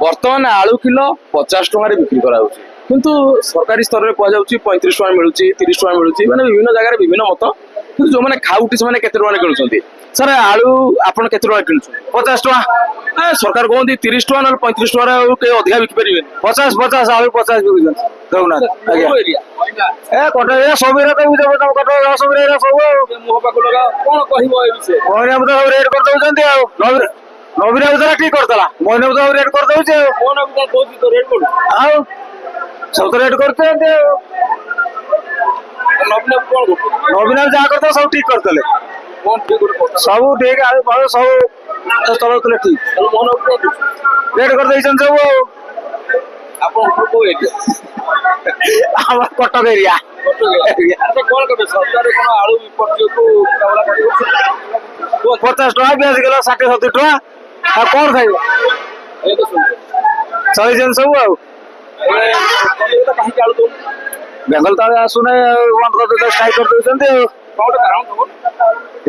ବର୍ତ୍ତମାନ ଆଳୁ କିଲୋ 50 ଟଙ୍କାରେ ବିକ୍ରି କରାଯାଉଛି, କିନ୍ତୁ ସରକାରୀ ସ୍ତରରେ କୁହାଯାଉଛି 35 ଟଙ୍କା ମିଳୁଛି, 30 ଟଙ୍କା ମିଳୁଛି, ମାନେ ବିଭିନ୍ନ ଜାଗାରେ ବିଭିନ୍ନ ମତ। କିନ୍ତୁ ଯୋଉମାନେ ଖାଉଟି ସେମାନେ କେତେ ଟଙ୍କା କିଣୁଛନ୍ତି? ସାର୍ ଆଳୁ ଆପଣ କେତେ ଟଙ୍କା କିଣୁଛନ୍ତି? 50 ଟଙ୍କା। ସରକାର କୁହନ୍ତି 30 ଟଙ୍କା ନହେଲେ 35 ଟଙ୍କାରେ ଆଉ କେହି ଅଧିକା ବିକି ପାରିବେନି। 50 ଆଳୁ 50 ବିକୁଛନ୍ତି ଦଉନାହାନ୍ତି। ଆଜ୍ଞା ଏ କଟକ ଏରିଆ ସବୁ ଏରିଆ ତ ବୁଝିବ, ତମ କଟକ ସବୁ ଏରିଆ ସବୁ ଆଉ ମୁହଁ ପାଖ ଲଗା କଣ କହିବ ଏ ବିଷୟରେ? ମହିନାକୁ ତ ସବୁ ରେଟ୍ କରିଦଉଛନ୍ତି ଆଉ ନବୀନ ବାବୁ ଠିକ କରିଥିଲା, ମହିନାକୁ ତ ରେଟ୍ କରିଦଉଛି ଆଉ କଣ କହୁଛି ତ ରେଟ୍ କରୁଛି ଆଉ ସବୁ ତ ରେଟ୍ କରୁଛନ୍ତି ଆଉ ନବୀନ ବାବୁ କଣ କରୁଛନ୍ତି? ନବୀନ ବାବୁ ଯାହା କରିଥିଲେ ସବୁ ଠିକ କରିଥିଲେ, କଣ ଠିକ ଗୋଟେ କରୁଛନ୍ତି? ସବୁ ଠିକ ଆଳୁ ଫାଳୁ ସବୁ ଚଳଉଥିଲେ ଠିକ, ତାହେଲେ ମୋହନ ବାବୁ କଣ କରୁଛନ୍ତି? ରେଟ୍ କରିଦେଇଛନ୍ତି ସବୁ ଆଉ ଆପଣଙ୍କର କୋଉ ଏରିଆ? ଆମର କଟକ ଏରିଆ। କଟକ ଏରିଆ। ଆଚ୍ଛା କଣ କରିବେ ସରକାର କଣ ଆଳୁ ବିପର୍ଯ୍ୟୟକୁ ମୁକାବିଲା କରିବ? 50 ଟଙ୍କା, ପିଆଜ କିଲୋ 60-70 ଟଙ୍କା, ଆଉ କଣ ଖାଇବ? ଏ ତ ଶୁଣିବେ। ଚଳିଛନ୍ତି ସବୁ ଆଉ କଲିକତା କାହିଁକି ଆଳୁ ଦଉନି? ବେଙ୍ଗଲ ତଳେ ଆସୁନାହିଁ ଆଉ ବନ୍ଦ କରିଦଉଛନ୍ତି, ଷ୍ଟ୍ରାଇକ୍ କରିଦଉଛନ୍ତି ଆଉ କଣ ଗୋଟେ କାରଣ ଥିବ?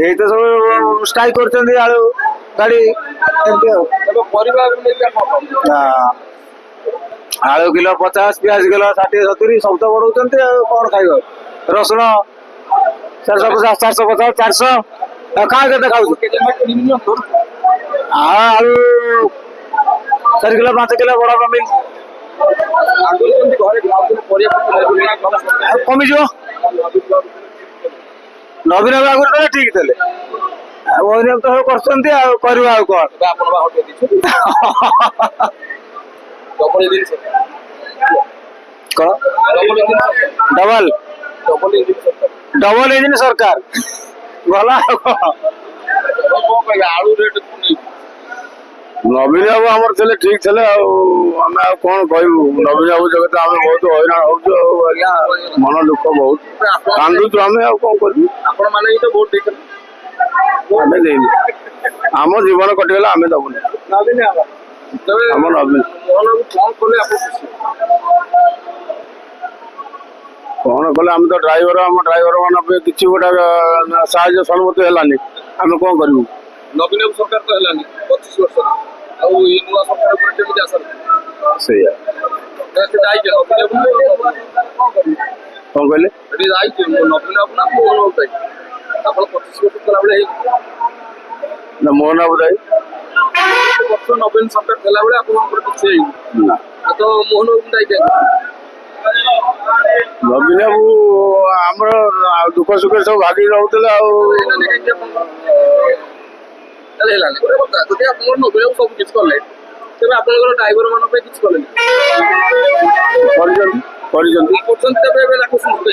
ଏଇ ତ ସବୁ ଷ୍ଟ୍ରାଇକ୍ କରୁଛନ୍ତି ଆଳୁ ଗାଡି ଏମିତି ଆଉ ଏବେ ପରିବା ନେଇକି ଆପଣ ଆଳୁ କିଲୋ 50, ପିଆଜ କିଲୋ 60-70 ସବୁ ତ ବଢଉଛନ୍ତି ଆଉ କଣ ଖାଇବ? ରସୁଣ 450, 450, 400, ଆଉ କାହା କେତେ ଖାଉଛୁ? ଆଳୁ 4 କିଲୋ 5 କିଲୋ ବଡ କମି ଆଗରୁ ଯେମିତି ଘରେ ଖାଉଥିଲେ ପରିବା ଆଉ କମିଯିବ। ନବୀନ ବାବୁ ଆଗରୁ ତ ଠିକ ଥିଲେ, ଆଉ ମହିନା ତ ସବୁ କରୁଛନ୍ତି ଆଉ କରିବା ଆଉ କଣ? ଆପଣ ବା ହଟେଇ ଦେଇଛନ୍ତି ଡବଲ ଜିନିଷ କଣ ଡବଲ ଇଞ୍ଜିନ ସରକାର ଭଲ ଆଉ କଣ? କହିବେ ଆଳୁ ରେଟ୍ ନବୀନ ବାବୁ ଆମର ଥିଲେ ଠିକ ଥିଲେ, ଆଉ ଆମେ ଆଉ କଣ କହିବୁ? ନବୀନ ବାବୁ ଜଗତ ଆମେ ବହୁତ ହଇରାଣ ହଉଛୁ ଆଉ ଆଜ୍ଞା, ମନ ଦୁଃଖ ବହୁତ, କାନ୍ଦୁଛୁ ଆମେ ଆଉ କଣ କରିବୁ? ଆପଣ ମାନେ ହିଁ ତ ଭୋଟ ଦେଇଛନ୍ତି। ଆମେ ଦେଇନୁ, ଆମ ଜୀବନ କଟିଗଲା, ଆମେ ଦବୁନି। ନବୀନ ବାବୁ ଆମ ନବୀନ ମୋହନ ବାବୁ କଣ କଲେ ଆପଣ ଖୁସି? କଣ କଲେ? ଆମେ ତ ଡ୍ରାଇଭର, ଆମ ଡ୍ରାଇଭର ମାନଙ୍କ ପାଇଁ କିଛି ଗୋଟେ ସାହାଯ୍ୟ ସହମତି ହେଲାନି, ଆମେ କଣ କରିବୁ? ନବୀନ ବାବୁ ସରକାର ତ ହେଲାନି 25 ବର୍ଷ, ଆଉ ଏଇ ନୂଆ ସରକାର ଉପରେ କେମିତି ଆସା? ସେଇଆ ସେ ଦାୟୀ ନବୀନ ବାବୁ କଣ କରିବେ? କଣ କହିଲେ? ଏଠି ଦାୟୀ ନବୀନ ବାବୁ ନା ମୋହନ ବାବୁ ଦାୟୀ? ଆପଣ 25 ବର୍ଷ କଲାବେଳେ ହେଇ ନା ମୋହନ ବାବୁ ଦାୟୀ। ବର୍ଷ ନବୀନ ସରକାର ଥିଲାବେଳେ ଆପଣଙ୍କର କିଛି ହେଇନି, ନା ତ ମୋହନ ବାବୁ ଦାୟୀ କାହିଁକି? ନବୀନ ବାବୁ ଆମର ଦୁଃଖ ସୁଖରେ ସବୁ ଭାଗିକି ରହୁଥିଲେ ଆଉ ହେଲାନି କାହିଁକି ଆପଣଙ୍କର? ତାହେଲେ ହେଲାନି ଗୋଟେ କଥା, ଯଦି ଆପଣଙ୍କର ନବୀନ ବାବୁ ସବୁ କିଛି କଲେ, ତେବେ ଆପଣଙ୍କର ଡ୍ରାଇଭର ମାନଙ୍କ ପାଇଁ କିଛି କଲେନି? କରିଛନ୍ତି କରୁଛନ୍ତି ତେବେ ଏବେ ତାକୁ ସୁବିଧା